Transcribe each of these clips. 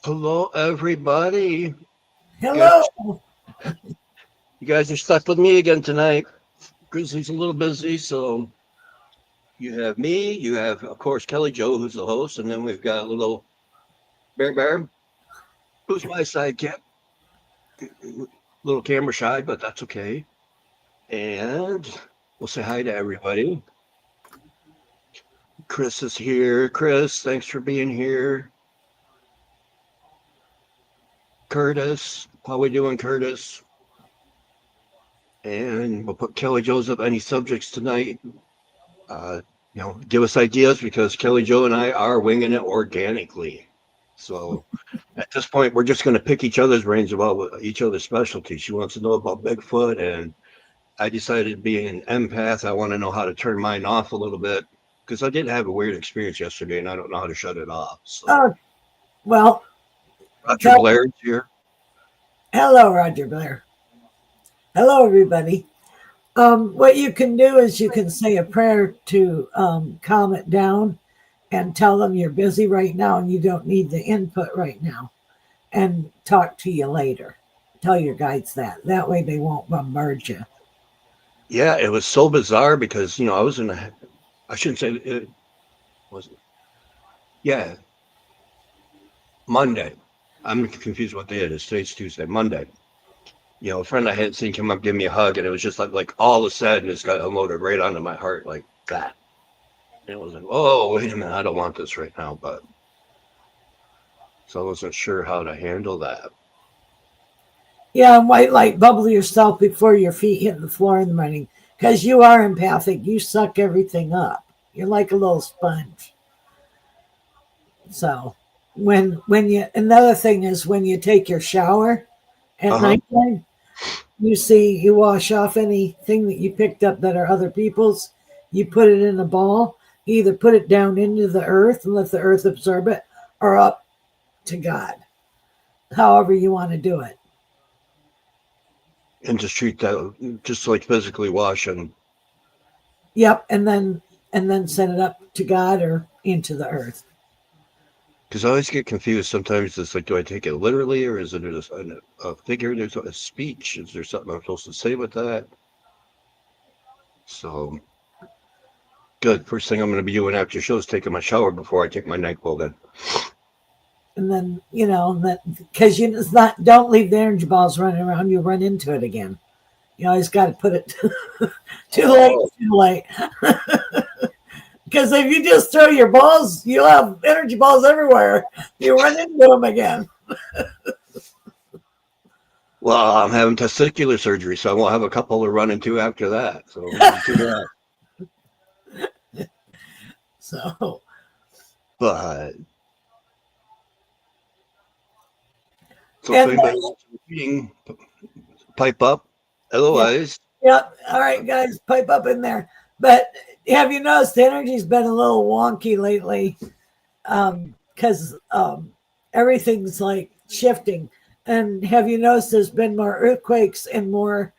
Hello, everybody. You guys, Hello. you guys are stuck with me again tonight. Grizzly's a little busy, so you have me. You have, of course, Kelly Joe, who's the host, and then we've got little Bear, who's my sidekick. Little camera shy, but that's okay. And we'll say hi to everybody. Chris is here. Chris, thanks for being here. Curtis, how we doing, Curtis? And we'll put Kelly Joe's up any subjects tonight. Uh, give us ideas because Kelly Joe and I are winging it organically. So at this point, we're just going to pick each other's brains about each other's specialties. She wants to know about Bigfoot, and I decided being an empath, I want to know how to turn mine off a little bit because I did have a weird experience yesterday, and I don't know how to shut it off. So Oh, well, Roger tell, Blair's here. hello, Roger Blair. Hello, everybody. What you can do is you can say a prayer to calm it down and tell them you're busy right now and you don't need the input right now and talk to you later. Tell your guides that. That way they won't bombard you. Yeah, it was so bizarre because I was in a. I shouldn't say it was. Yeah, Monday. I'm confused what day it is. Today's Tuesday. Monday. A friend I hadn't seen come up, give me a hug, and it was just like all of a sudden, it's got unloaded right onto my heart like that. And it was like, oh, wait a minute, I don't want this right now, but so I wasn't sure how to handle that. Yeah, and white light bubble yourself before your feet hit the floor in the morning because you are empathic. You suck everything up. You're like a little sponge. So when you another thing is when you take your shower at Uh-huh. nighttime, you wash off anything that you picked up that are other people's. You put it in a ball. You either put it down into the earth and let the earth absorb it, or up to God. However you want to do it. And just treat that just like physically washing. Yep, and then send it up to God or into the earth. Because I always get confused. Sometimes it's like, do I take it literally or is it a figure? There's a speech. Is there something I'm supposed to say with that? So good. First thing I'm going to be doing after the show is taking my shower before I take my NyQuil then. And then that because it's not don't leave the energy balls running around. You run into it again. You always got to put it too late. Oh, Too late. Because if you just throw your balls, you'll have energy balls everywhere. You run into them again. well, I'm having testicular surgery, so I won't have a couple to run into after that. So we'll do that. So, But so if and anybody wants a reading, pipe up. yeah, Otherwise, yeah. All right, guys, pipe up in there. But have you noticed the energy's been a little wonky lately? Because everything's like shifting. And have you noticed there's been more earthquakes and more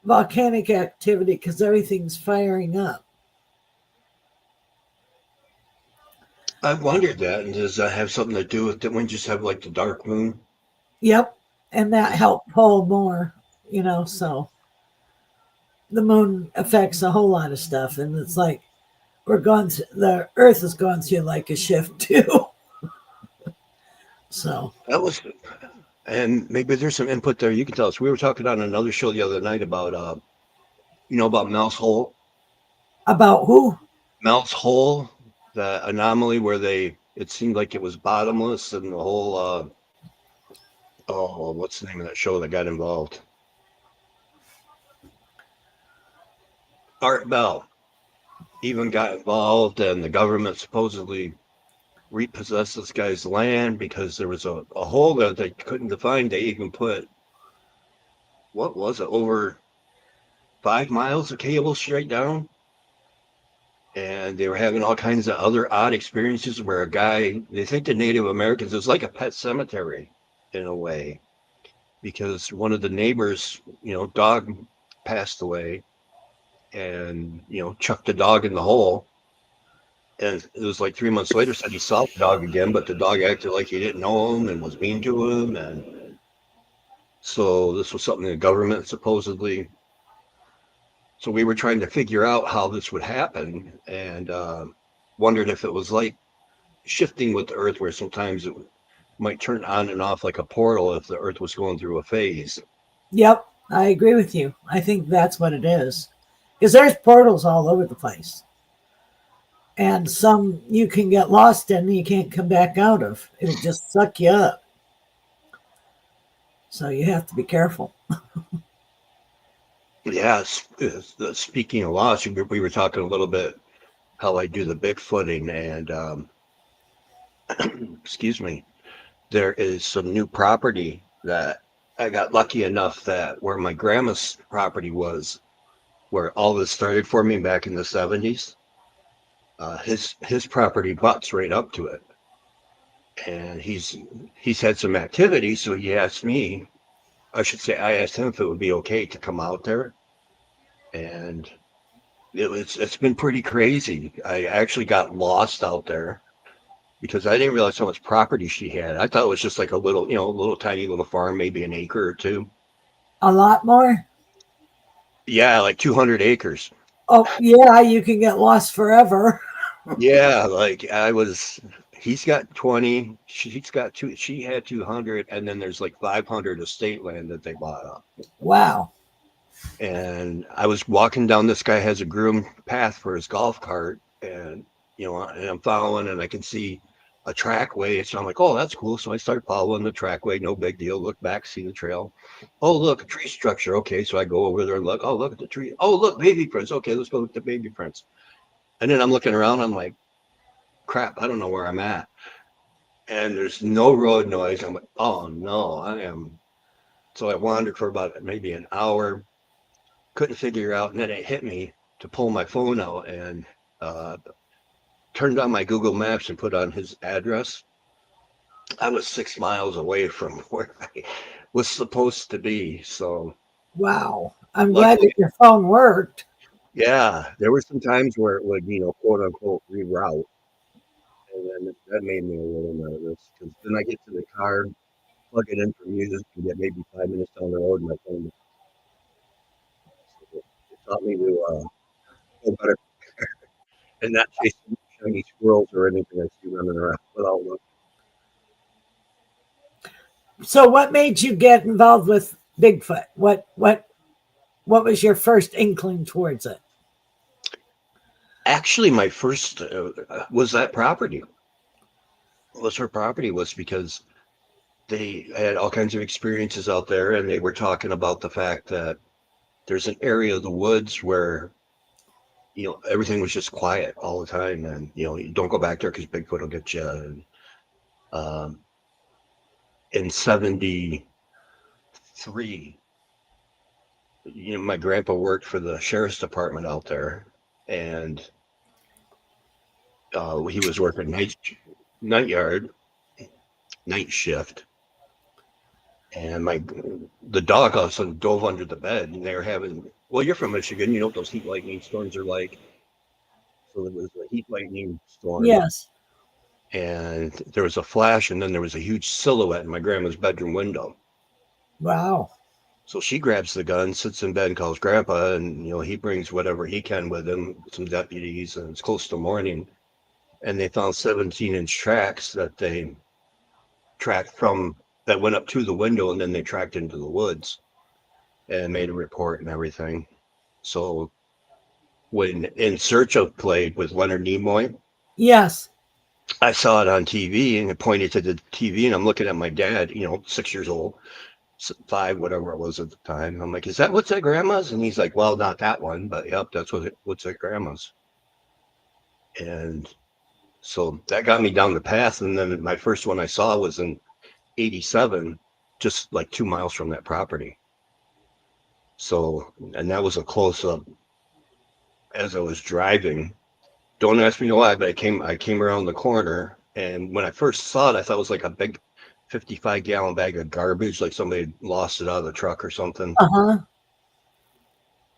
volcanic activity because everything's firing up? I wondered that. And does that have something to do with it when you just have like the dark moon? Yep. And that helped pull more, so the moon affects a whole lot of stuff. And it's like the earth is going through like a shift too. So, That was, and maybe there's some input there. You can tell us. We were talking on another show the other night about, about Mouse Hole. about who? Mouse Hole, the anomaly where it seemed like it was bottomless and the whole, oh, what's the name of that show that got involved? Art Bell even got involved, and the government supposedly repossessed this guy's land because there was a hole there they couldn't define. They even put, what was it, over 5 miles of cable straight down? And they were having all kinds of other odd experiences where they think the Native Americans, it was like a pet cemetery in a way, because one of the neighbors, dog passed away and, chucked the dog in the hole. And it was like 3 months later, said he saw the dog again, but the dog acted like he didn't know him and was mean to him. And so this was something the government supposedly. So we were trying to figure out how this would happen, and wondered if it was like shifting with the Earth, where sometimes it might turn on and off like a portal if the Earth was going through a phase. Yep, I agree with you. I think that's what it is. Because there's portals all over the place. And some you can get lost in and you can't come back out of. It'll just suck you up. So you have to be careful. Yeah, speaking of loss, we were talking a little bit how I do the Bigfooting, and excuse me, there is some new property that I got lucky enough that where my grandma's property was, where all this started for me back in the 70s. His property butts right up to it, and he's had some activity, so he asked me. I should say I asked him if it would be okay to come out there, and it's been pretty crazy. I actually got lost out there because I didn't realize how much property she had. I thought it was just like a little, a little tiny little farm, maybe an acre or two. A lot more? Yeah, like 200 acres. Oh, yeah, you can get lost forever. Yeah, like he's got 20, she's got two, she had 200, and then there's like 500 estate land that they bought up. Wow. And I was walking down, this guy has a groomed path for his golf cart, and and I'm following, and I can see a trackway. So I'm like, oh, that's cool. So I start following the trackway, no big deal. Look back, see the trail. Oh, look, a tree structure. Okay, so I go over there and look. Oh, look at the tree. Oh, look, baby prints. Okay, let's go look at the baby prints. And then I'm looking around. I'm like, crap, I don't know where I'm at. And there's no road noise. I'm like, oh no, I am. So I wandered for about maybe an hour, couldn't figure out, and then it hit me to pull my phone out and uh, turned on my Google Maps and put on his address. I was 6 miles away from where I was supposed to be. So Wow. I'm glad luckily, that your phone worked. yeah, there were some times where it would, quote unquote, reroute. And then that made me a little nervous because then I get to the car, plug it in for music, and get maybe 5 minutes down the road, and my phone. So it taught me to go better and not chase shiny squirrels or anything I see running around without looking. So what made you get involved with Bigfoot? What was your first inkling towards it? Actually, my first was that property. Was her property was because they had all kinds of experiences out there, and they were talking about the fact that there's an area of the woods where everything was just quiet all the time, and you don't go back there because Bigfoot will get you. And, in '73, my grandpa worked for the sheriff's department out there, and he was working night night shift, and the dog all of a sudden dove under the bed, and they were having. Well, you're from Michigan, you know what those heat lightning storms are like. So there was a heat lightning storm, Yes. and there was a flash, and then there was a huge silhouette in my grandma's bedroom window. Wow. So she grabs the gun, sits in bed, and calls Grandpa, and he brings whatever he can with him, some deputies, and it's close to morning, and they found 17-inch tracks that they tracked from that went up to the window, and then they tracked into the woods and made a report and everything. So when In Search of played with Leonard Nimoy, Yes. I saw it on TV, and it pointed to the TV, and I'm looking at my dad, 6 years old, 5, whatever it was at the time. I'm like, is that what's at grandma's? And he's like, well, not that one, but yep, that's what's at grandma's. And so that got me down the path. And then my first one I saw was in '87, just like 2 miles from that property. So, and that was a close up as I was driving. Don't ask me why, but I came around the corner, and when I first saw it, I thought it was like a big 55-gallon bag of garbage, like somebody had lost it out of the truck or something. Uh-huh.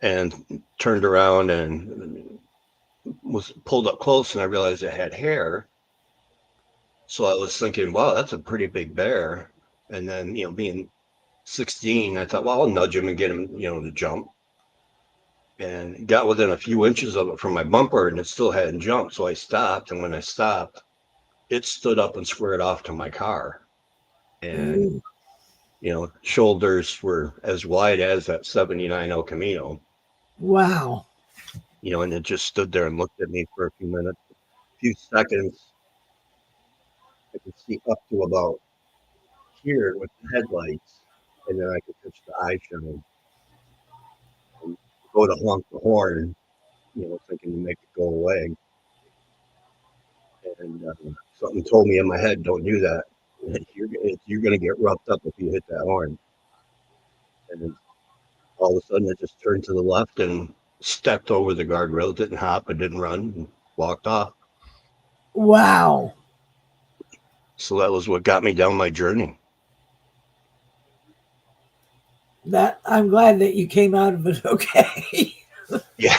And turned around, and was pulled up close and I realized it had hair. So I was thinking, wow, that's a pretty big bear. And then, being 16, I thought, well, I'll nudge him and get him, to jump. And got within a few inches of it from my bumper and it still hadn't jumped. So I stopped. And when I stopped, it stood up and squared off to my car. And, Ooh, shoulders were as wide as that 79 El Camino, wow. and it just stood there and looked at me for a few minutes, a few seconds. I could see up to about here with the headlights, and then I could touch the eye shine and go to honk the horn, thinking to make it go away. And something told me in my head, don't do that. You're going to get roughed up if you hit that horn. And then all of a sudden, it just turned to the left and stepped over the guardrail, didn't hop, it didn't run, and walked off. Wow. So that was what got me down my journey. That I'm glad that you came out of it okay. Yeah.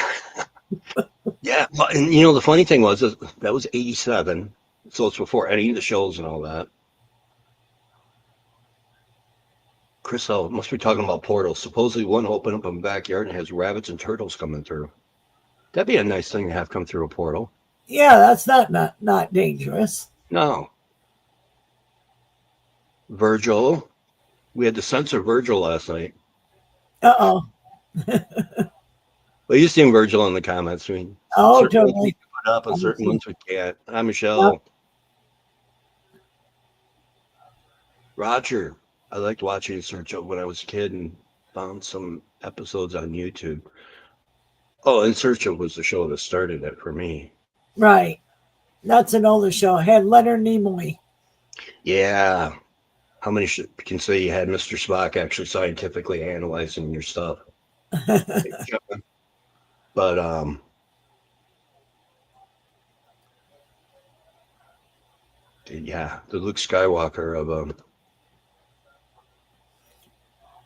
Yeah. And the funny thing was that was 87. So it's before any of the shows and all that. Chris must be talking about portals. Supposedly one opened up in the backyard and has rabbits and turtles coming through. That'd be a nice thing to have come through a portal. Yeah, that's not dangerous. No. Virgil. We had to censor Virgil last night. Uh-oh. Well, you've seen Virgil in the comments. I mean, Oh, certain ones we totally. can put up and certain ones we can't. Hi, Michelle. Yep. Roger. I liked watching Search Of when I was a kid and found some episodes on YouTube. Oh, and Search Of was the show that started it for me. Right. That's an older show. It had Leonard Nimoy. Yeah. How many can say you had Mr. Spock actually scientifically analyzing your stuff? But yeah, the Luke Skywalker of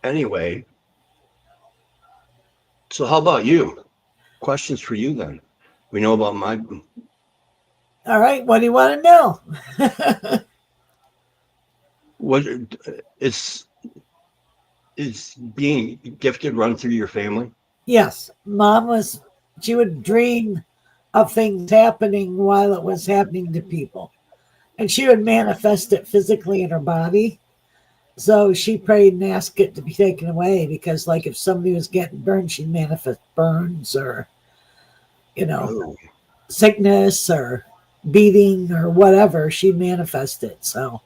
anyway. So how about you? Questions for you then. We know about my All right. What do you want to know? what is being gifted run through your family? Yes. She would dream of things happening while it was happening to people. And she would manifest it physically in her body. So she prayed and asked it to be taken away because, like, if somebody was getting burned, she'd manifest burns or, sickness or beating or whatever. She'd manifest it. So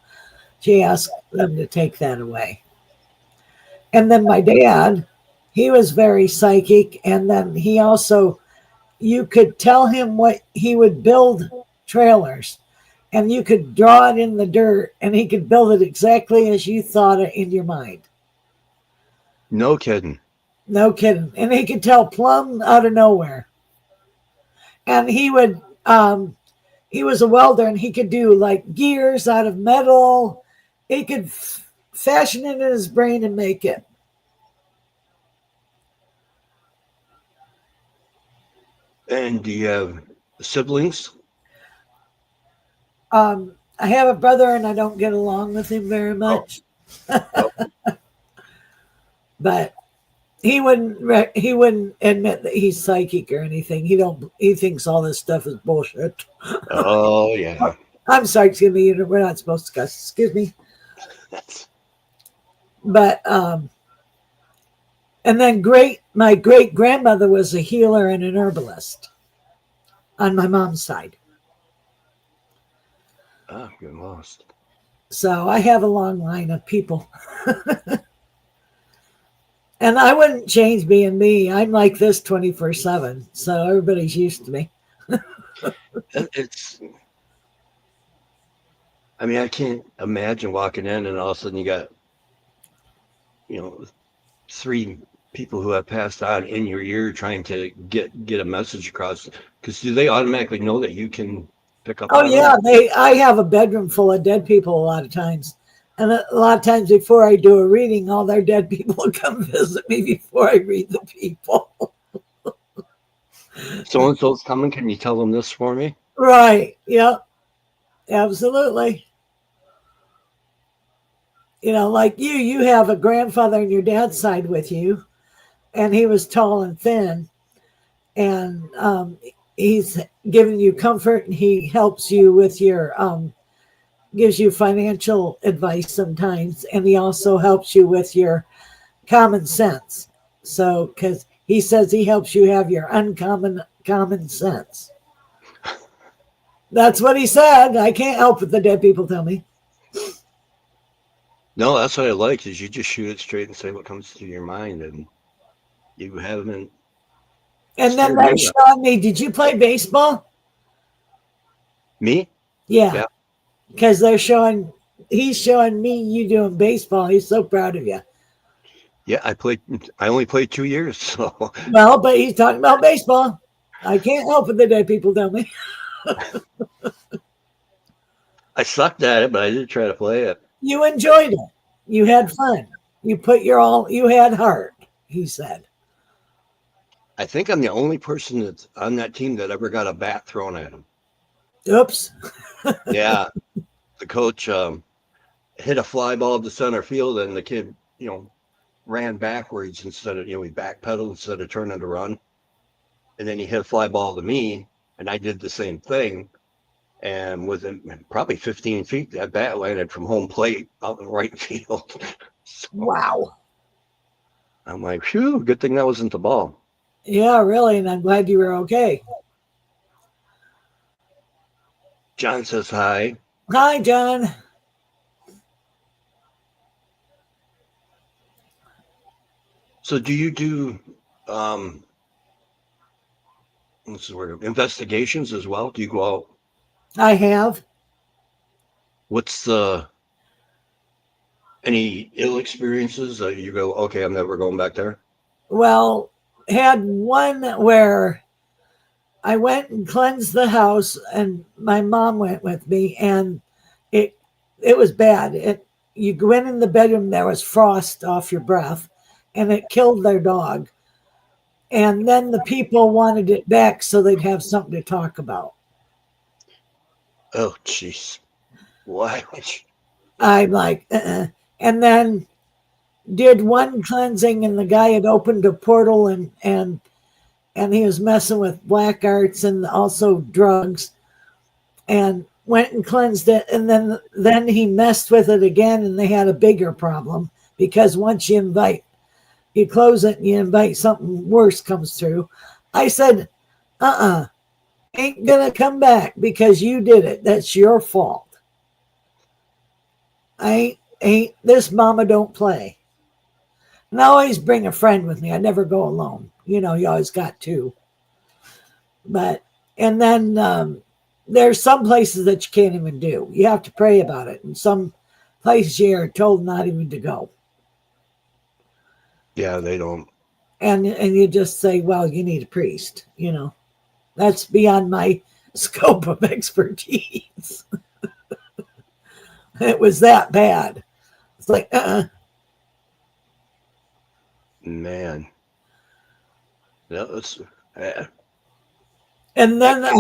she asked them to take that away. And then my dad, he was very psychic. And then he also, you could tell him what he would build trailers. And you could draw it in the dirt and he could build it exactly as you thought it in your mind. No kidding. No kidding. And he could tell plumb out of nowhere. And he was a welder and he could do like gears out of metal. He could fashion it in his brain and make it. And do you have siblings? I have a brother and I don't get along with him very much. Oh. But he wouldn't admit that he's psychic or anything. He thinks all this stuff is bullshit. Oh yeah. I'm sorry, excuse me, we're not supposed to cuss. Excuse me. But and then my great grandmother was a healer and an herbalist on my mom's side. Oh, get lost. So I have a long line of people. And I wouldn't change being me. I'm like this 24/7. So everybody's used to me. I can't imagine walking in and all of a sudden you got, 3 people who have passed on in your ear trying to get a message across. Because do they automatically know that you can pick up? Oh yeah, I have a bedroom full of dead people a lot of times. And a lot of times before I do a reading, all their dead people will come visit me before I read the people. So and so's coming. Can you tell them this for me? Right. Yep. Absolutely. Like you have a grandfather on your dad's side with you, and he was tall and thin, and he's giving you comfort, and he helps you with your gives you financial advice sometimes, and he also helps you with your common sense. So, because he says he helps you have your uncommon common sense. That's what he said. I can't help what the dead people tell me. No, that's what I like is you just shoot it straight and say what comes to your mind, and you haven't And then scared they're me. showing me, did you play baseball? Me? Yeah, Yeah, because he's showing me you doing baseball. He's so proud of you. yeah. I played. I only played 2 years, so Well, but he's talking about baseball. I can't help it the dead people tell me. I sucked at it, but I did try to play it. You enjoyed it. You had fun. You put your all, you had heart, he said. I think I'm the only person that's on that team that ever got a bat thrown at him. Oops. Yeah, the coach hit a fly ball to center field, and the kid, ran backwards instead of, he backpedaled instead of turning to run. And then he hit a fly ball to me, and I did the same thing. And within probably 15 feet, that bat landed from home plate out in right field. So Wow. I'm like, phew, good thing that wasn't the ball. Yeah, really. And I'm glad you were okay. John says hi. Hi, John. So do you do um what's the word? Investigations as well? Do you go out? I have. What's the any ill experiences that you go, okay, I'm never going back there? Well, had one where I went and cleansed the house, and my mom went with me, and it it was bad. You went in the bedroom, there was frost off your breath, and it killed their dog. And then the people wanted it back so they'd have something to talk about. Oh, jeez. Why? I'm like, and then did one cleansing, and the guy had opened a portal, and he was messing with black arts and also drugs, and went and cleansed it, and then he messed with it again, and they had a bigger problem because once you close it and you invite, something worse comes through. I said, ain't gonna come back because you did it. That's your fault. I ain't this mama don't play. And I always bring a friend with me. I never go alone. You always got two. But and then there's some places that you can't even do. You have to pray about it, and some places you're told not even to go. Yeah, they don't. And you just say, well, you need a priest. That's beyond my scope of expertise. It was that bad. It's like, Man. That was And then I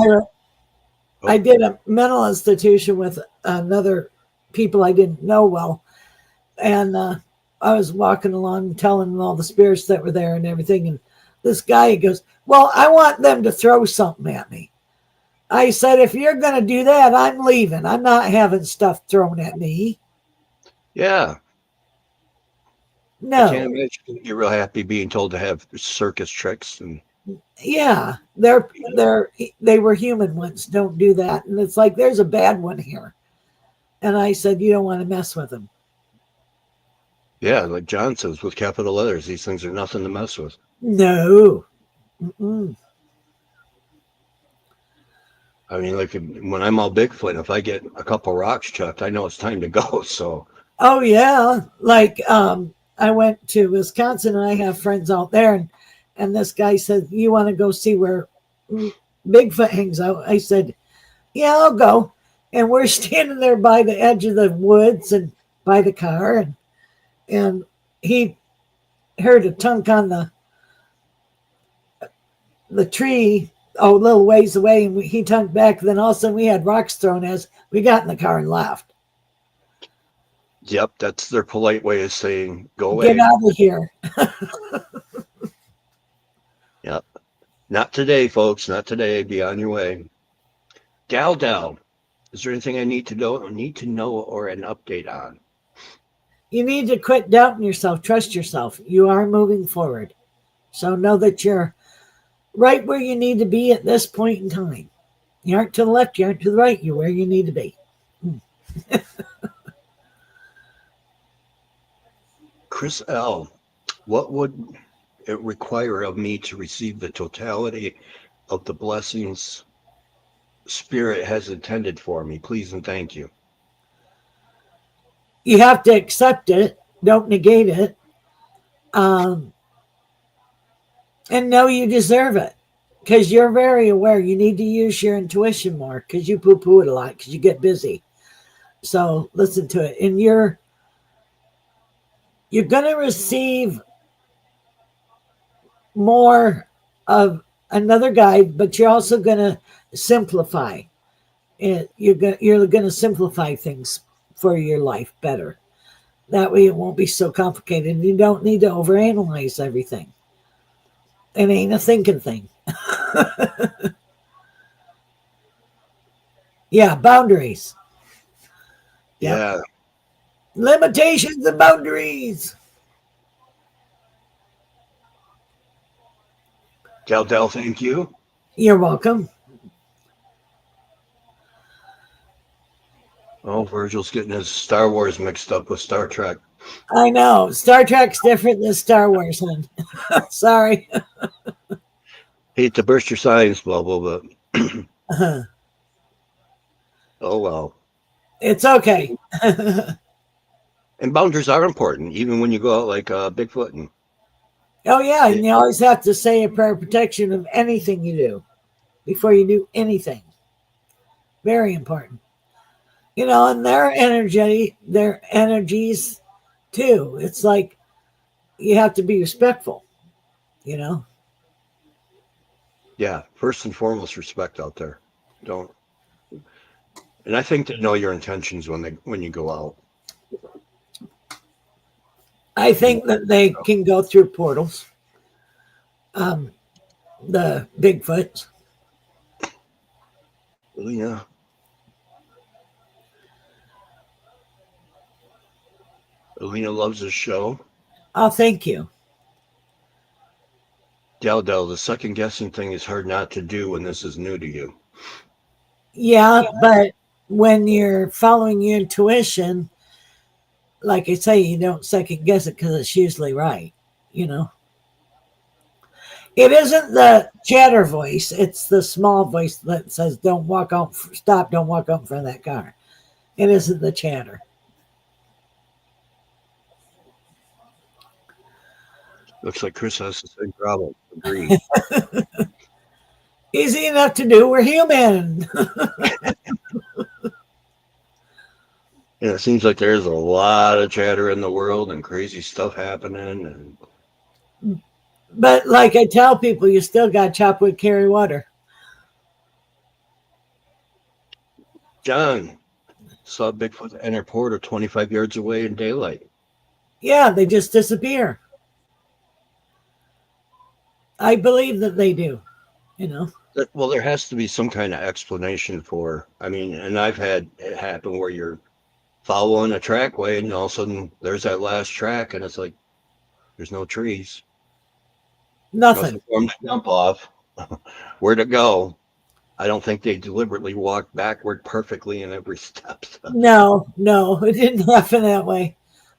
oh, did a mental institution with another people I didn't know well, and I was walking along telling them all the spirits that were there and everything, and this guy goes, well, I want them to throw something at me. I said, if you're going to do that, I'm leaving. I'm not having stuff thrown at me. yeah. I No. can't imagine you're real happy being told to have circus tricks and Yeah, they were human ones. Don't do that. And it's like there's a bad one here. And I said, you don't want to mess with them. yeah, like John says with capital letters, these things are nothing to mess with. No. Mm-mm. I mean, like when I'm all Bigfoot, if I get a couple rocks chucked, I know it's time to go. So Oh yeah. Like I went to Wisconsin, and I have friends out there, and this guy said, you want to go see where Bigfoot hangs out? I said, yeah, I'll go. And we're standing there by the edge of the woods and by the car, and he heard a tunk on the tree, a little ways away, and he turned back. Then all of a sudden we had rocks thrown at us. We got in the car and left. Yep, that's their polite way of saying go Get away. out of here. Yep. Not today, folks. Not today. Be on your way. Dal, is there anything I need to know or an update on? You need to quit doubting yourself. Trust yourself. You are moving forward. So know that you're right where you need to be at this point in time. You aren't to the left, you aren't to the right, you're where you need to be. Chris L., what would it require of me to receive the totality of the blessings Spirit has intended for me? Please and thank you. You have to accept it, don't negate it, and know you deserve it because you're very aware. You need to use your intuition more because you poo poo it a lot because you get busy. So listen to it. And you're going to receive more of another guide, but you're also going to simplify it. You're going to simplify things for your life better. That way it won't be so complicated. You don't need to overanalyze everything. It ain't a thinking thing. Yeah, boundaries. Yep. Yeah. Limitations and boundaries. Dal, thank you. You're welcome. Oh, Virgil's getting his Star Wars mixed up with Star Trek. I know. Star Trek's different than Star Wars, hon. Sorry. Hate to burst your science bubble, but oh well. It's okay. And boundaries are important, even when you go out like Bigfoot. And Oh, yeah. And you always have to say a prayer of protection of anything you do before you do anything. Very important. And their energies too. It's like you have to be respectful, yeah, first and foremost, respect out there. Don't. And I think they know your intentions when you go out. I think that they can go through portals. The Bigfoots. Well, yeah. Alina loves this show. Oh, thank you. Dal, the second guessing thing is hard not to do when this is new to you. Yeah, but when you're following your intuition, like I say, you don't second guess it because it's usually right. It isn't the chatter voice, it's the small voice that says, don't walk out, stop, don't walk out in front of that car. It isn't the chatter. Looks like Chris has the same problem. Agreed. Easy enough to do. We're human. And it seems like there's a lot of chatter in the world and crazy stuff happening. But like I tell people, you still got chop wood, carry water. John saw Bigfoot enter portal 25 yards away in daylight. Yeah, they just disappear. I believe that they do, Well, there has to be some kind of explanation for, and I've had it happen where you're following a trackway and all of a sudden there's that last track and it's like, there's no trees. Nothing. For them to jump off. Where to go? I don't think they deliberately walked backward perfectly in every step. No, it didn't happen that way.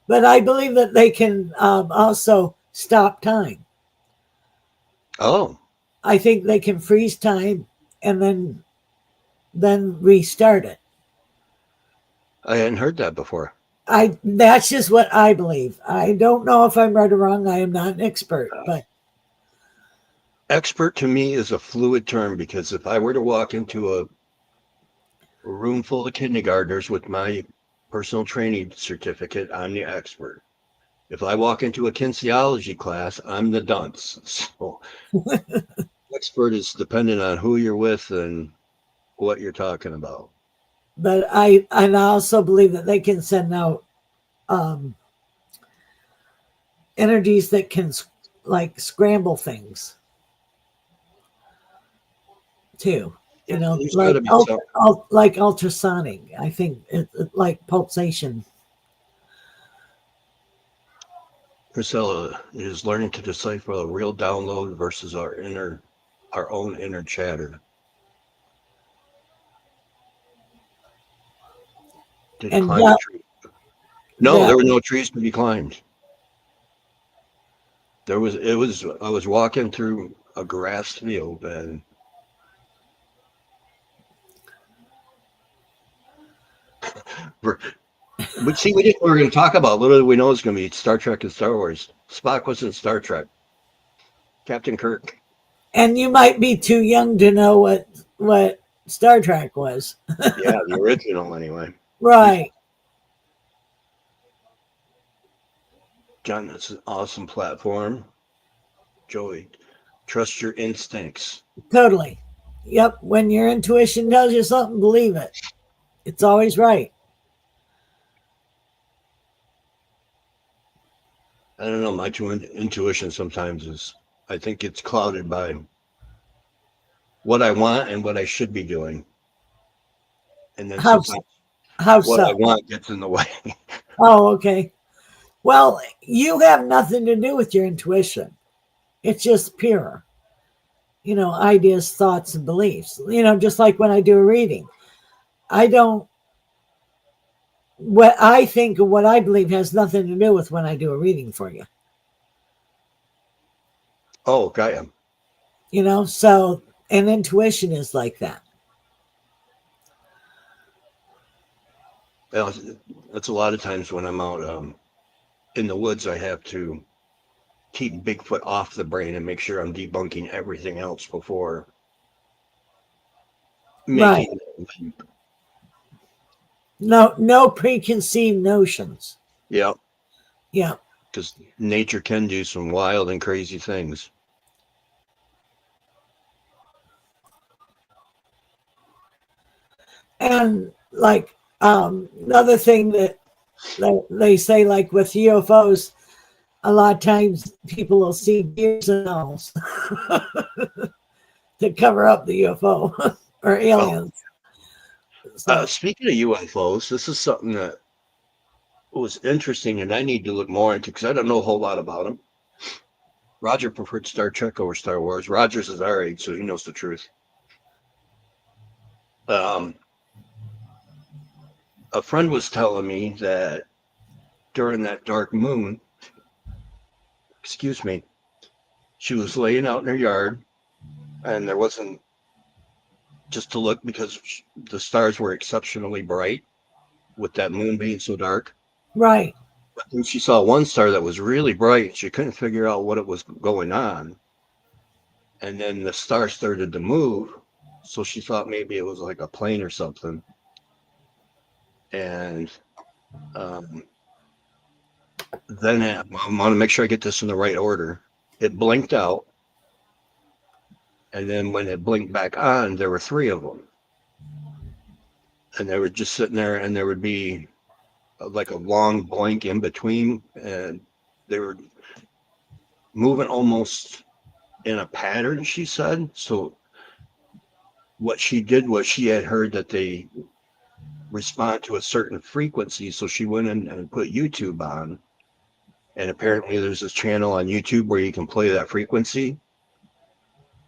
But I believe that they can also stop time. Oh. I think they can freeze time and then restart it. I hadn't heard that before. That's just what I believe. I don't know if I'm right or wrong. I am not an expert, but expert to me is a fluid term because if I were to walk into a room full of kindergartners with my personal training certificate, I'm the expert. If I walk into a kinesiology class, I'm the dunce. So Expert is dependent on who you're with and what you're talking about. But I also believe that they can send out um, energies that can like scramble things too. Yeah, there's got Like to be some. like ultrasonic. I think like pulsation. Priscilla is learning to decipher a real download versus our own inner chatter. Did And climb a tree? No, that there were no trees to be climbed. I was walking through a grass field and but see, we didn't. We were going to talk about. Little did we know it's going to be Star Trek and Star Wars. Spock was in Star Trek. Captain Kirk. and you might be too young to know what Star Trek was. Yeah, the original anyway. Right. John, that's an awesome platform. Joey, trust your instincts. Totally. Yep. When your intuition tells you something, believe it. It's always right. I don't know. My intuition sometimes is. I think it's clouded by what I want and what I should be doing, and then How sometimes how what I so? want gets in the way. Oh, okay. Well, you have nothing to do with your intuition. It's just pure, ideas, thoughts, and beliefs. Just like when I do a reading, I don't, what I think and what I believe has nothing to do with when I do a reading for you, Oh, got him. So, and intuition is like that. Well, that's a lot of times when I'm out in the woods. I have to keep Bigfoot off the brain and make sure I'm debunking everything else before Right. making. No preconceived notions. Yeah, Yeah. because nature can do some wild and crazy things. And like another thing that they say, like with UFOs, a lot of times people will see gears and owls to cover up the UFO or Oh, aliens. So speaking of UFOs, this is something that was interesting and I need to look more into because I don't know a whole lot about them. Roger preferred Star Trek over Star Wars. Rogers is our age, so he knows the truth. Um, a friend was telling me that during that dark moon, excuse me, she was laying out in her yard and there wasn't just to look because the stars were exceptionally bright with that moon being so dark. right. But then she saw one star that was really bright. She couldn't figure out what it was going on. And then the star started to move. So she thought maybe it was like a plane or something. And um, then I want to make sure I get this in the right order. It blinked out. And then when it blinked back on, there were three of them. And they were just sitting there, and there would be like a long blank in between. And they were moving almost in a pattern, she said. So what she did was she had heard that they respond to a certain frequency. So she went in and put YouTube on. And apparently there's this channel on YouTube where you can play that frequency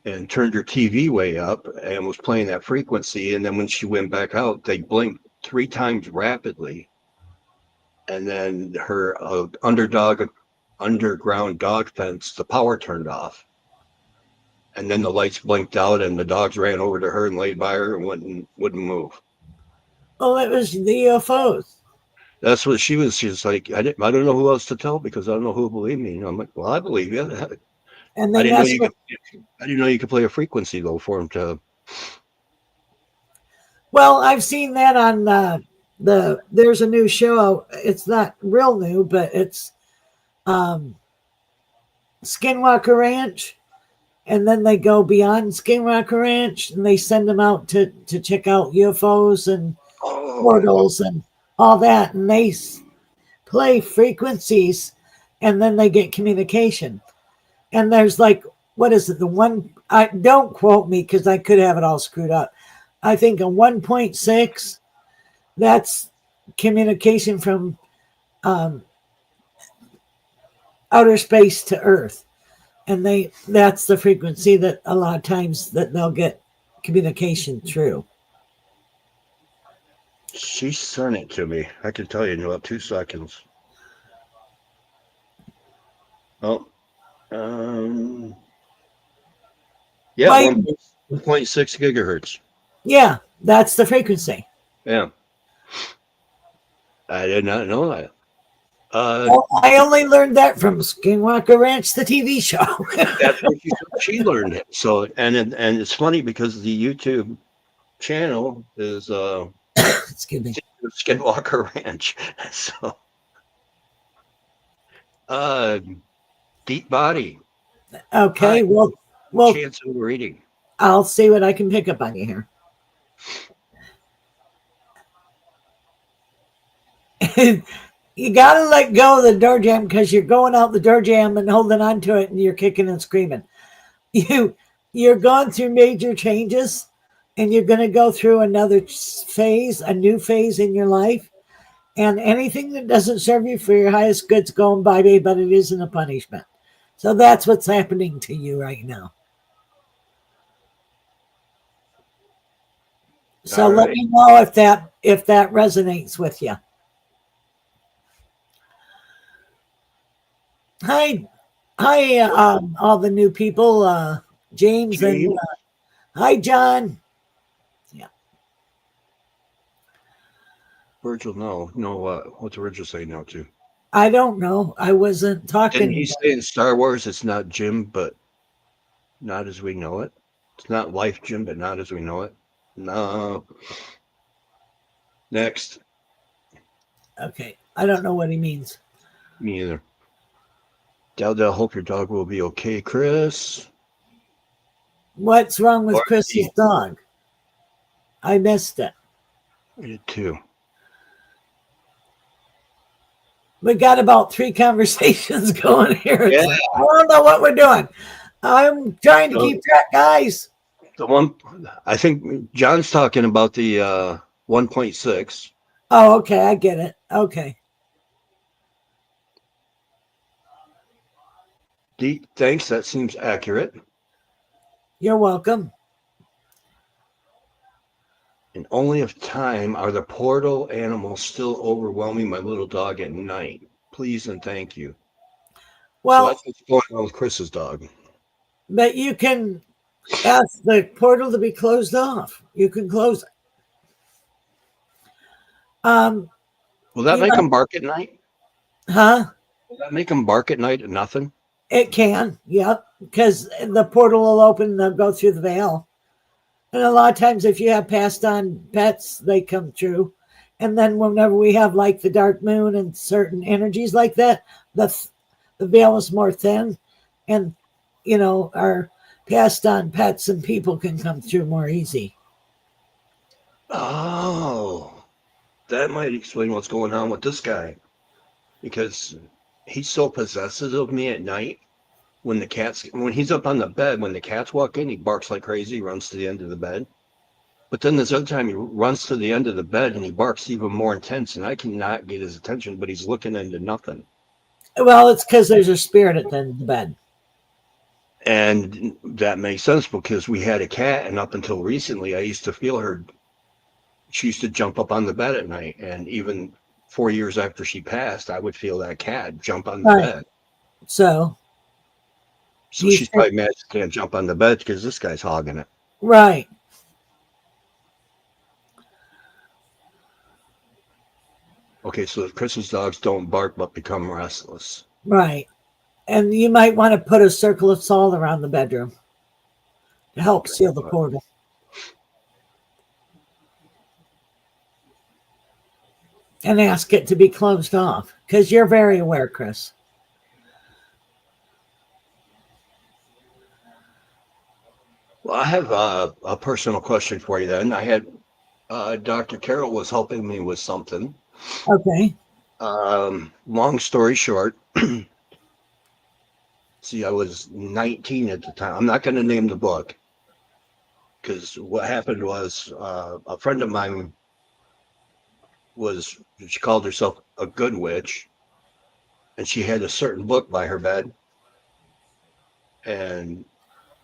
and turned her TV way up and was playing that frequency. And then when she went back out, they blinked three times rapidly. And then her underground dog fence, the power turned off. And then the lights blinked out and the dogs ran over to her and laid by her and wouldn't move. Well, it was the UFOs. That's what she was. She's like, I don't know who else to tell because I don't know who will believe me. And I'm like, well, I believe you. And I they didn't know mess you with, could. I didn't know you could play a frequency though for them to. well, I've seen that on there's a new show. It's not real new, but it's um, Skinwalker Ranch. and then they go beyond Skinwalker Ranch and they send them out to check out UFOs and Oh, portals and all that, and they play frequencies, and then they get communication. And there's like, what is it? The one, I don't quote me because I could have it all screwed up. I think a 1.6, that's communication from um, outer space to Earth, and that's the frequency that a lot of times that they'll get communication through. she sent it to me. I can tell you in about 2 seconds. Oh, um, yeah, Like, 1.6 gigahertz. yeah, that's the frequency. Yeah, I did not know that. Well, I only learned that from Skinwalker Ranch, the TV show. That's where she learned it. So, and it's funny because the YouTube channel is Excuse me. Skinwalker Ranch. So, uh, deep body. Okay, Hi, well, chance of reading. I'll see what I can pick up on you here. You got to let go of the door jam because you're going out the door jam and holding on to it and you're kicking and screaming. You're going through major changes and you're going to go through another phase, a new phase in your life. And anything that doesn't serve you for your highest good's going bye-bye, but it isn't a punishment. So that's what's happening to you right now. So let me know if that resonates with you. Hi, all the new people, James and hi, John. Yeah, Virgil, no, what's Virgil saying now too? I don't know. I wasn't talking. Didn't he say in Star Wars it's not Jim, but not as we know it? It's not life, Jim, but not as we know it. No. Next. Okay, I don't know what he means. Me either. Dal, hope your dog will be okay, Chris. What's wrong with Chris's dog? I missed it. I did too. We got about 3 conversations going here. Yeah. Like, I don't know what we're doing. I'm trying to keep track, guys. The one, I think John's talking about the 1.6. Oh, okay, I get it. Okay. Deep, thanks. That seems accurate. You're welcome. And only of time are the portal animals still overwhelming my little dog at night. Please and thank you. Well, so that's what's going on with Chris's dog. But you can ask the portal to be closed off. You can close it. Will that make them bark at night? Huh? Will that make them bark at night at nothing? It can, yep, because the portal will open and they'll go through the veil. And a lot of times, if you have passed on pets, they come through. And then whenever we have like the dark moon and certain energies like that, the veil is more thin, and our passed on pets and people can come through more easy. Oh, that might explain what's going on with this guy, because he's so possessive of me at night. When he's up on the bed, when the cats walk in, he barks like crazy, runs to the end of the bed. But then this other time he runs to the end of the bed and he barks even more intense, and I cannot get his attention, but he's looking into nothing. Well, it's because there's a spirit at the end of the bed. And that makes sense because we had a cat, and up until recently, I used to feel her. She used to jump up on the bed at night, and even 4 years after she passed, I would feel that cat jump on the bed. So she's probably mad she can't jump on the bed because this guy's hogging it. Right. Okay, so Chris's dogs don't bark but become restless. Right. And you might want to put a circle of salt around the bedroom to help seal the portal. And ask it to be closed off, because you're very aware, Chris. have a personal question for you then. I had Dr. Carol was helping me with something. Okay. Long story short, see, I was 19 at the time. I'm not going to name the book because what happened was a friend of mine she called herself a good witch, and she had a certain book by her bed. And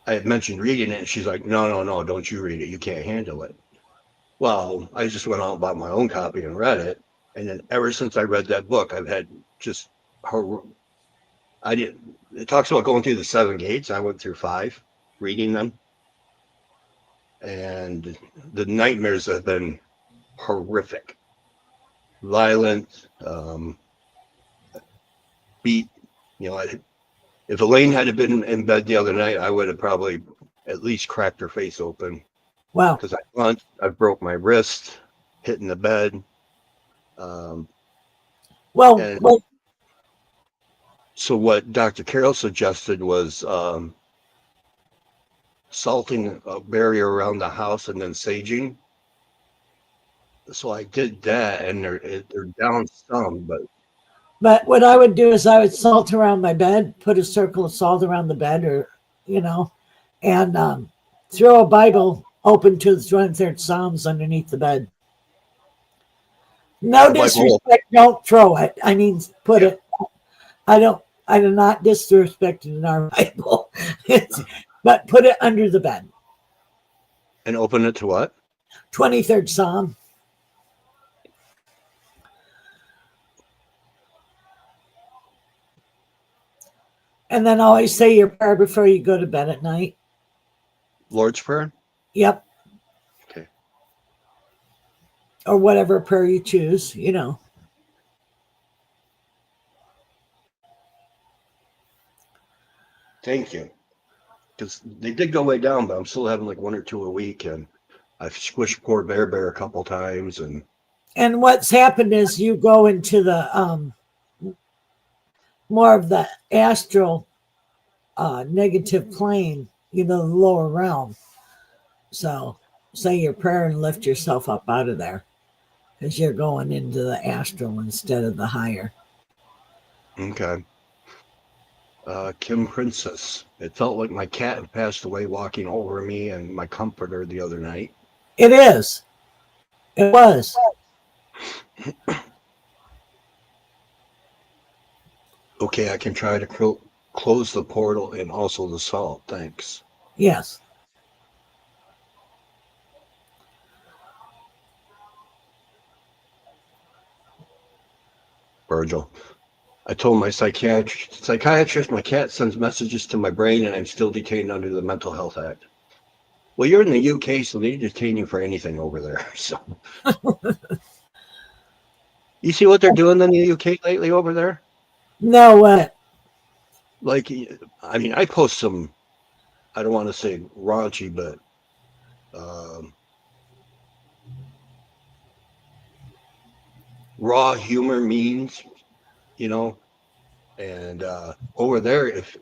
I had mentioned reading it, and she's like, no, no, no, don't you read it. You can't handle it. Well, I just went out and bought my own copy and read it. And then ever since I read that book, I've had just her. It talks about going through the 7 gates. I went through 5, reading them. And the nightmares have been horrific, violent, beat. You know, if Elaine had been in bed the other night, I would have probably at least cracked her face open. Wow. Because I broke my wrist hitting the bed. Well, So what Dr. Carroll suggested was salting a barrier around the house and then saging. So I did that, and they're down some, but what I would do is I would salt around my bed, put a circle of salt around the bed, or and throw a Bible open to the 23rd Psalms underneath the bed. No disrespect, don't throw it. I mean, put it. I am not disrespecting in our Bible, but put it under the bed. And open it to what? 23rd Psalm. And then always say your prayer before you go to bed at night. Lord's Prayer? Yep. Okay. Or whatever prayer you choose, Thank you. Because they did go way down, but I'm still having like 1 or 2 a week, and I've squished poor Bear a couple times. And what's happened is you go into the more of the astral negative plane, the lower realm. So say your prayer and lift yourself up out of there, because you're going into the astral instead of the higher. Okay. Kim Princess. It felt like my cat had passed away walking over me and my comforter the other night. It is. It was. Okay, I can try to close the portal and also the salt. Thanks. Yes. Virgil. I told my psychiatrist my cat sends messages to my brain and I'm still detained under the Mental Health Act. Well, you're in the UK, so they detain you for anything over there. So, you see what they're doing in the UK lately over there? No, what? Like, I mean, I post some, I don't want to say raunchy, but raw humor means, and over there, if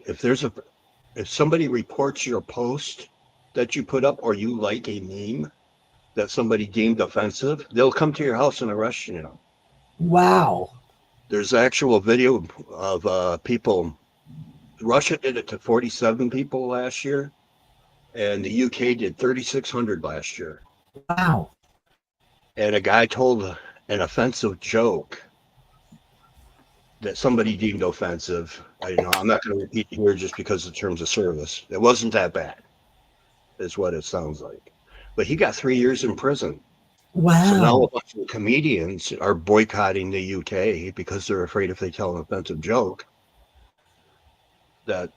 somebody reports your post that you put up, or you like a meme that somebody deemed offensive, they'll come to your house and arrest you. Wow. There's actual video of people. Russia did it to 47 people last year, and the UK did 3,600 last year. Wow. And a guy told an offensive joke that somebody deemed offensive. I'm not going to repeat here just because of terms of service. It wasn't that bad, is what it sounds like. But he got 3 years in prison. Wow. So now a bunch of comedians are boycotting the UK because they're afraid if they tell an offensive joke that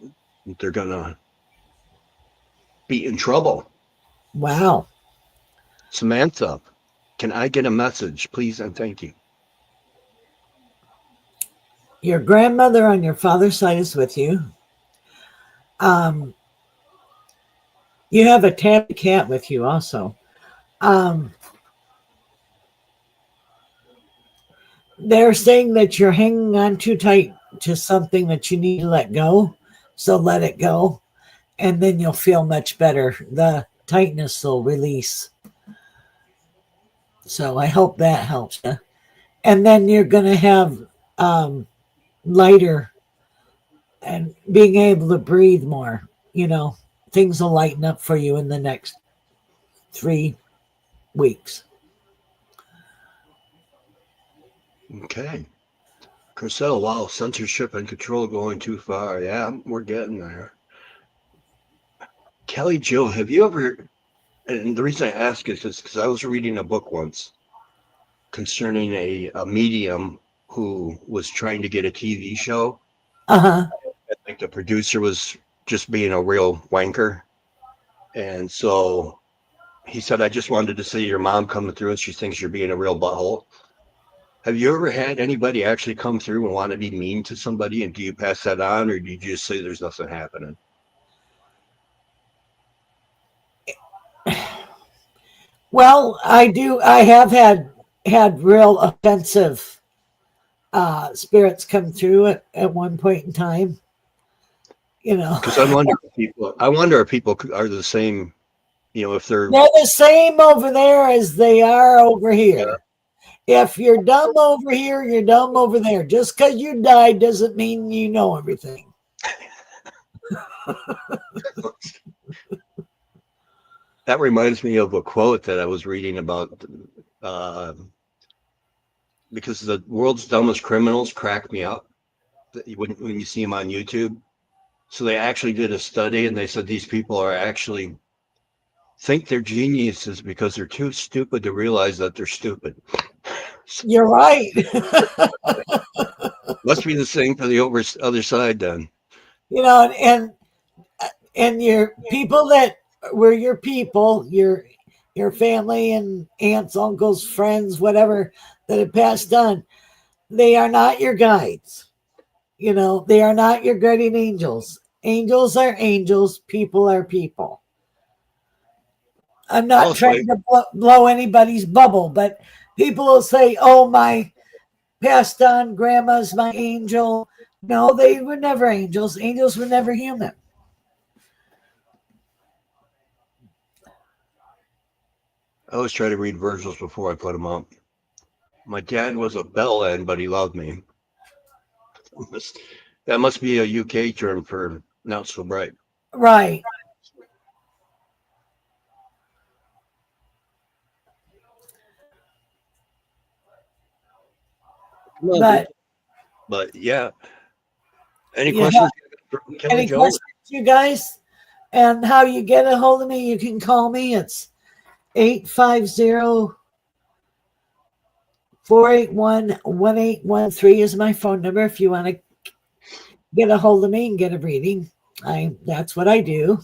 they're going to be in trouble. Wow. Samantha, can I get a message, please and thank you? Your grandmother on your father's side is with you. You have a tabby cat with you also. They're saying that you're hanging on too tight to something that you need to let go. So let it go, and then you'll feel much better. The tightness will release. So I hope that helps you. And then you're going to have lighter and being able to breathe more. You know, things will lighten up for you in the next 3 weeks. Okay. Chriselle, wow, censorship and control going too far. Yeah, we're getting there. Kelly Joe, have you ever, and the reason I ask is because I was reading a book once concerning a medium who was trying to get a TV show. Uh-huh. I think the producer was just being a real wanker. And so he said, I just wanted to see your mom coming through and she thinks you're being a real butthole. Have you ever had anybody actually come through and want to be mean to somebody? And do you pass that on or do you just say there's nothing happening? Well, I have had real offensive spirits come through at one point in time. You know, Because I wonder if people are the same, if they're, they're the same over there as they are over here. If you're dumb over here, you're dumb over there. Just because you died doesn't mean you know everything. that reminds me of a quote that I was reading about, because the world's dumbest criminals crack me up when you see them on YouTube. So they actually did a study and they said these people are actually think they're geniuses because they're too stupid to realize that they're stupid. You're right. Must be the same for the other side then. You know, and your people that were your people, your family and aunts, uncles, friends, whatever that had passed on, they are not your guides. You know, they are not your guardian angels. Angels are angels, people are people. I'm not trying to blow anybody's bubble, but people will say, oh, my passed on grandma's my angel. No, they were never angels. Angels were never human. I always try to read Virgils before I put them up. My dad was a bell end, but he loved me. That must be a UK term for not so bright. Right. But yeah. Any questions? Any questions, you guys? And how you get a hold of me, you can call me. It's 850-481-1813 is my phone number if you want to get a hold of me and get a reading. That's what I do.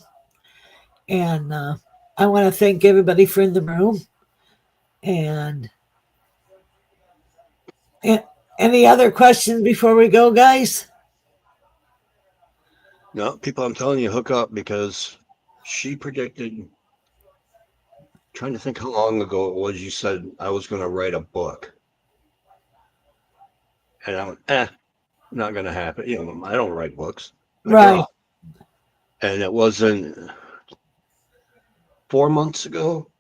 And I want to thank everybody for in the room. And any other questions before we go, guys? No, people, I'm telling you, hook up because she predicted, trying to think how long ago it was, you said I was going to write a book. And I went, not going to happen. I don't write books. Right. And it wasn't 4 months ago,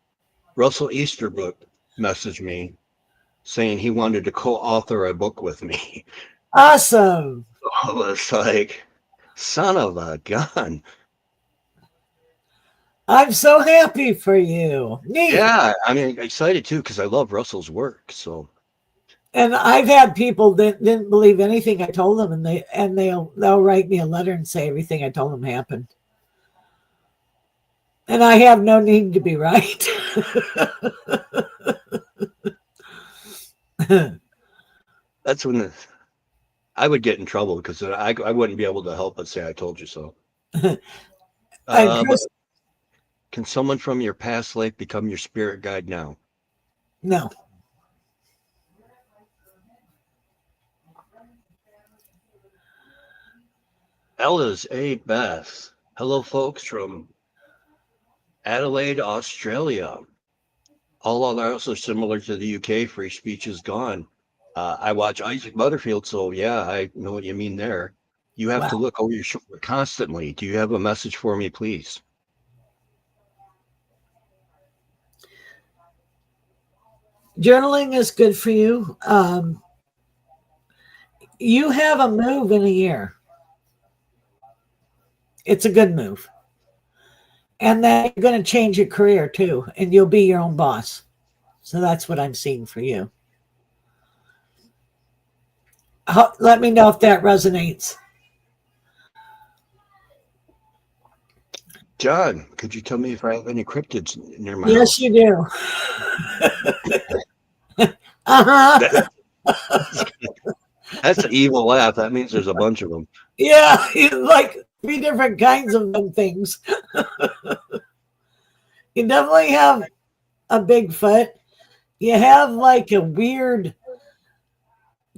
Russell Easterbrook messaged me saying he wanted to co-author a book with me. Awesome. I was like, son of a gun. I'm so happy for you. Neat. Yeah, I mean, excited too because I love Russell's work. So, and I've had people that didn't believe anything I told them, and they'll write me a letter and say everything I told them happened. And I have no need to be right. That's when I would get in trouble because I wouldn't be able to help but say I told you so. But can someone from your past life become your spirit guide now? No. Ella's A. Beth. Hello, folks from Adelaide, Australia. All others are similar to the UK. Free speech is gone. I watch Isaac Butterfield, so yeah, I know what you mean there. You have to look over your shoulder constantly. Do you have a message for me, please? Journaling is good for you. You have a move in a year. It's a good move. And then you're going to change your career too, and you'll be your own boss. So that's what I'm seeing for you. Let me know if that resonates. John, could you tell me if I have any cryptids near my Yes, house? you do. Uh-huh. That's an evil laugh. That means there's a bunch of them. Yeah, like 3 different kinds of them things. You definitely have a Bigfoot. You have like a weird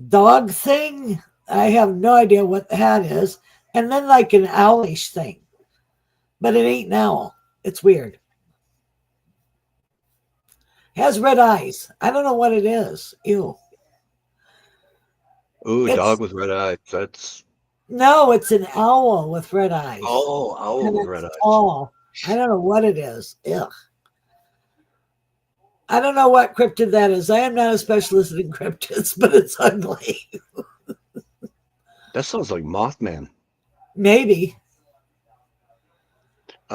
dog thing. I have no idea what that is. And then like an owlish thing. But it ain't an owl. It's weird. It has red eyes. I don't know what it is. Ew. Ooh, dog with red eyes. That's No, it's an owl with red eyes. owl And with it's red eyes. tall. I don't know what it is. Ugh. I don't know what cryptid that is. I am not a specialist in cryptids, but it's ugly. That sounds like Mothman. Maybe.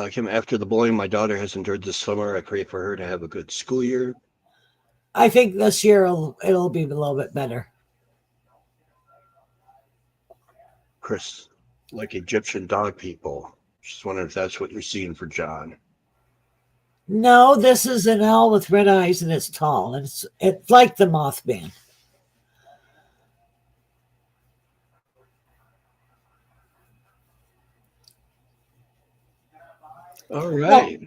Kim, after the bullying my daughter has endured this summer, I pray for her to have a good school year. I think this year it'll be a little bit better. Chris, like Egyptian dog people. Just wondering if that's what you're seeing for John. No, this is an owl with red eyes and it's tall. And it's like the Mothman. All right.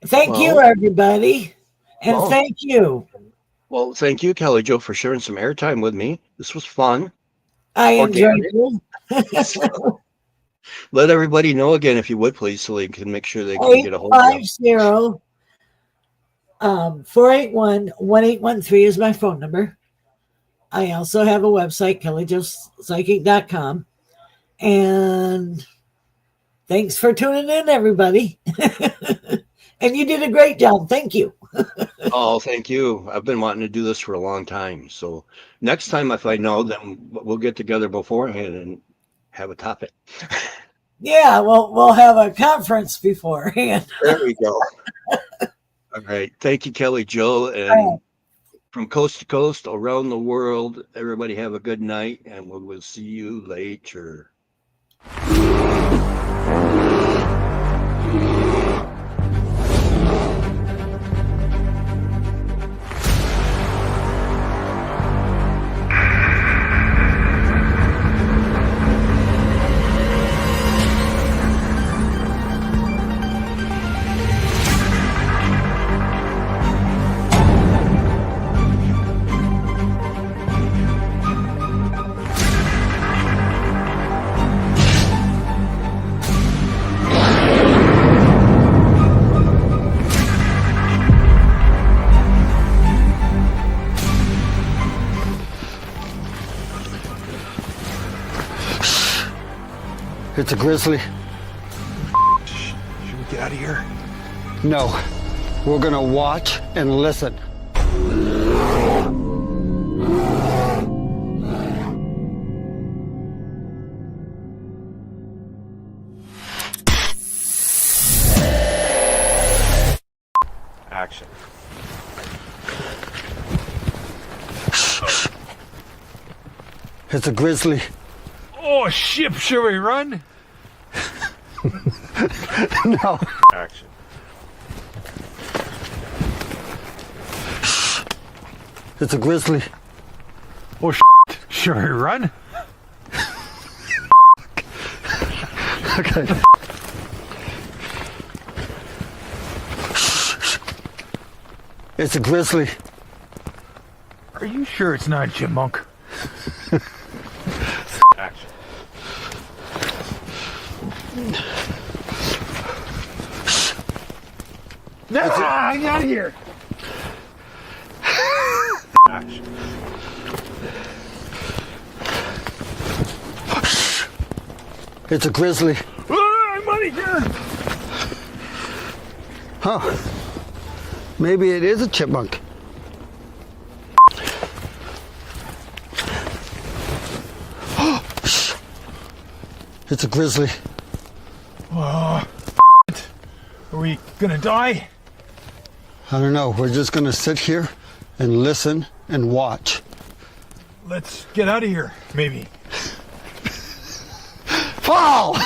Thank you, everybody. And well- thank you. Well, thank you, Kelly Jo, for sharing some airtime with me. This was fun. I enjoyed it. Let everybody know again, if you would, please, so they can make sure they can get a hold of you. 481-1813 is my phone number. I also have a website, kellyjopsychic.com. And thanks for tuning in, everybody. And you did a great job. Thank you. Oh, thank you. I've been wanting to do this for a long time. So next time, if I know, then we'll get together beforehand and have a topic. Yeah, we'll have a conference beforehand. There we go. All right. Thank you, Kelly Jo. And from coast to coast, around the world, everybody have a good night, and we will see you later. It's a grizzly. Should we get out of here? No. We're gonna watch and listen. Action. It's a grizzly. Oh, shit, should we run? No. Action. It's a grizzly. Oh, shit, should we run? Okay. It's a grizzly. Are you sure it's not a chipmunk? Action. I got here. Action. It's a grizzly. I'm out of here. Huh. Maybe it is a chipmunk. It's a grizzly. Are we gonna die? I don't know. We're just gonna sit here and listen and watch. Let's get out of here, maybe. Fall!